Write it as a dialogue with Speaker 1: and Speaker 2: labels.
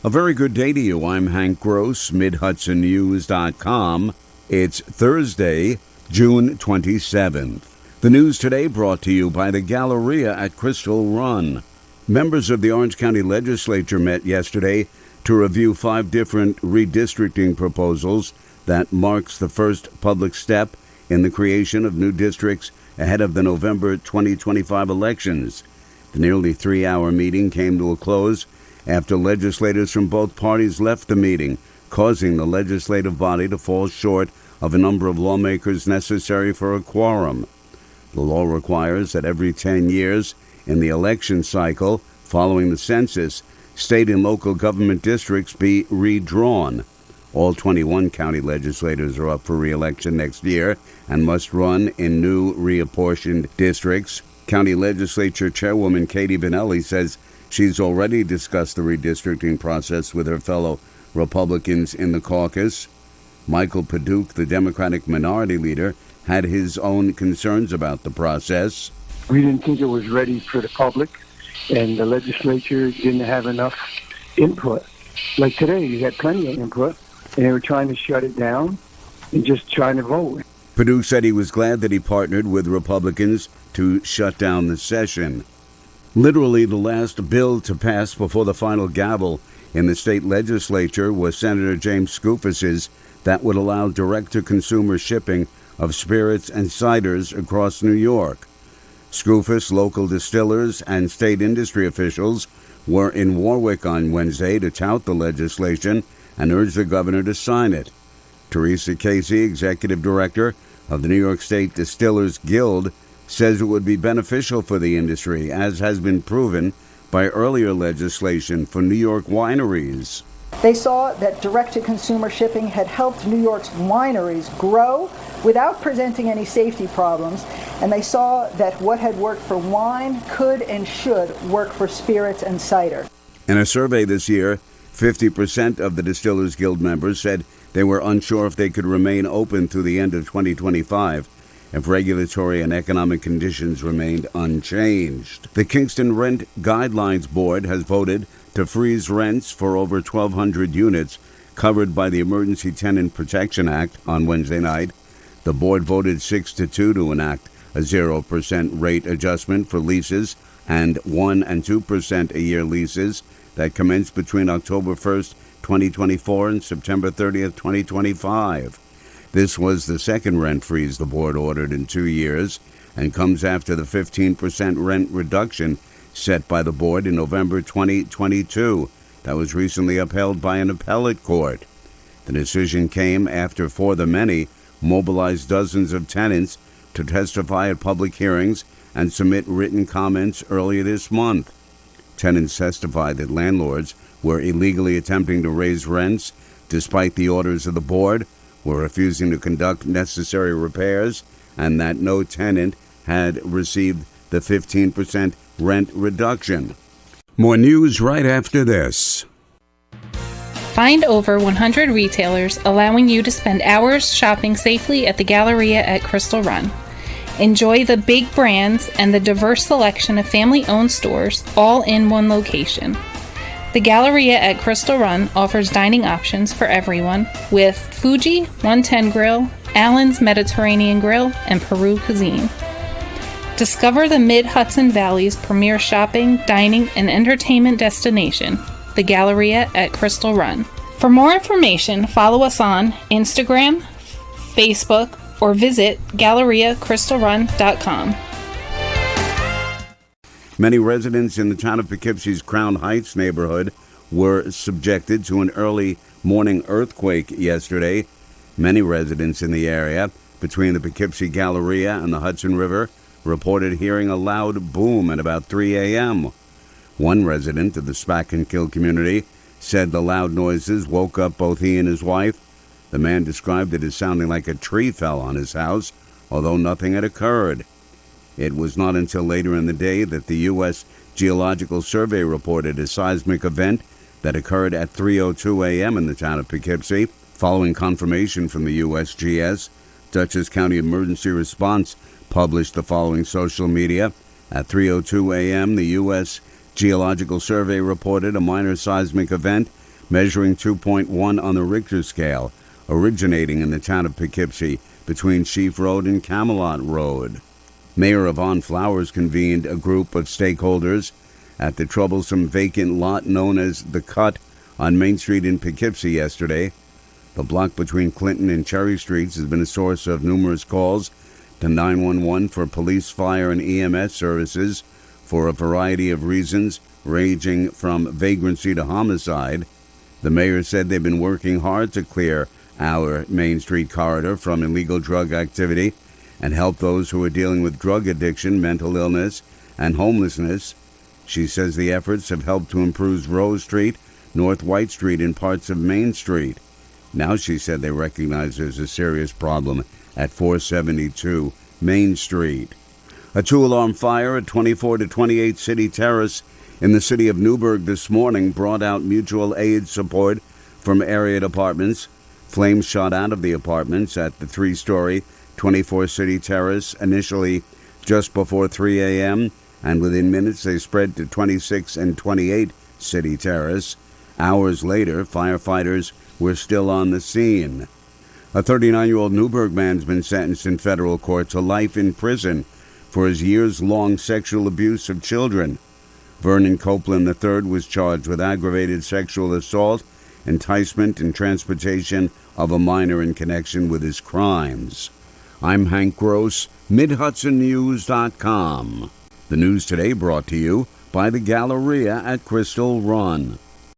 Speaker 1: A very good day to you. I'm Hank Gross, MidHudsonNews.com. It's Thursday, June 27th. The news today brought to you by the Galleria at Crystal Run. Members of the Orange County Legislature met yesterday to review 5 different redistricting proposals that marks the first public step in the creation of new districts ahead of the November 2025 elections. The nearly 3-hour meeting came to a close after legislators from both parties left the meeting, causing the legislative body to fall short of a number of lawmakers necessary for a quorum. The law requires that every 10 years in the election cycle following the census, state and local government districts be redrawn. All 21 county legislators are up for re-election next year and must run in new reapportioned districts. County Legislature Chairwoman Katie Benelli says she's already discussed the redistricting process with her fellow Republicans in the caucus. Michael Paduch, the Democratic minority leader, had his own concerns about the process.
Speaker 2: We didn't think it was ready for the public, and the legislature didn't have enough input. Like today, you had plenty of input, and they were trying to shut it down and just trying to vote.
Speaker 1: Paduch said he was glad that he partnered with Republicans to shut down the session. Literally the last bill to pass before the final gavel in the state legislature was Senator James Skoufis's that would allow direct-to-consumer shipping of spirits and ciders across New York. Skoufis, local distillers, and state industry officials were in Warwick on Wednesday to tout the legislation and urge the governor to sign it. Teresa Casey, executive director of the New York State Distillers Guild, says it would be beneficial for the industry, as has been proven by earlier legislation for New York wineries.
Speaker 3: They saw that direct-to-consumer shipping had helped New York's wineries grow without presenting any safety problems, and they saw that what had worked for wine could and should work for spirits and cider.
Speaker 1: In a survey this year, 50% of the Distillers Guild members said they were unsure if they could remain open through the end of 2025 if regulatory and economic conditions remained unchanged. The Kingston Rent Guidelines Board has voted to freeze rents for over 1,200 units covered by the Emergency Tenant Protection Act on Wednesday night. The board voted 6-2 to enact a 0% rate adjustment for leases and 1 and 2% a year leases that commence between October 1st, 2024 and September 30th, 2025. This was the second rent freeze the board ordered in 2 years and comes after the 15% rent reduction set by the board in November 2022 that was recently upheld by an appellate court. The decision came after For the Many mobilized dozens of tenants to testify at public hearings and submit written comments earlier this month. Tenants testified that landlords were illegally attempting to raise rents despite the orders of the board, were refusing to conduct necessary repairs, and that no tenant had received the 15% rent reduction. More news right after this.
Speaker 4: Find over 100 retailers allowing you to spend hours shopping safely at the Galleria at Crystal Run. Enjoy the big brands and the diverse selection of family-owned stores all in one location. The Galleria at Crystal Run offers dining options for everyone with Fuji 110 Grill, Allen's Mediterranean Grill, and Peru Cuisine. Discover the Mid-Hudson Valley's premier shopping, dining, and entertainment destination, the Galleria at Crystal Run. For more information, follow us on Instagram, Facebook, or visit GalleriaCrystalRun.com.
Speaker 1: Many residents in the town of Poughkeepsie's Crown Heights neighborhood were subjected to an early morning earthquake yesterday. Many residents in the area between the Poughkeepsie Galleria and the Hudson River reported hearing a loud boom at about 3 a.m. One resident of the Spack and Kill community said the loud noises woke up both he and his wife. The man described it as sounding like a tree fell on his house, although nothing had occurred. It was not until later in the day that the U.S. Geological Survey reported a seismic event that occurred at 3:02 a.m. in the town of Poughkeepsie. Following confirmation from the USGS, Dutchess County Emergency Response published the following social media. At 3:02 a.m., the U.S. Geological Survey reported a minor seismic event measuring 2.1 on the Richter scale, originating in the town of Poughkeepsie between Sheaf Road and Camelot Road. Mayor Yvonne Flowers convened a group of stakeholders at the troublesome vacant lot known as The Cut on Main Street in Poughkeepsie yesterday. The block between Clinton and Cherry Streets has been a source of numerous calls to 911 for police, fire, and EMS services for a variety of reasons, ranging from vagrancy to homicide. The mayor said they've been working hard to clear our Main Street corridor from illegal drug activity and help those who are dealing with drug addiction, mental illness, and homelessness. She says the efforts have helped to improve Rose Street, North White Street, and parts of Main Street. Now, she said, they recognize there's a serious problem at 472 Main Street. A two-alarm fire at 24 to 28 City Terrace in the city of Newburgh this morning brought out mutual aid support from area departments. Flames shot out of the apartments at the three-story 24 City Terrace initially just before 3 a.m., and within minutes they spread to 26 and 28 City Terrace. Hours later, firefighters were still on the scene. A 39-year-old Newburgh man's been sentenced in federal court to life in prison for his years-long sexual abuse of children. Vernon Copeland III was charged with aggravated sexual assault, enticement, and transportation of a minor in connection with his crimes. I'm Hank Gross, MidHudsonNews.com. The news today brought to you by the Galleria at Crystal Run.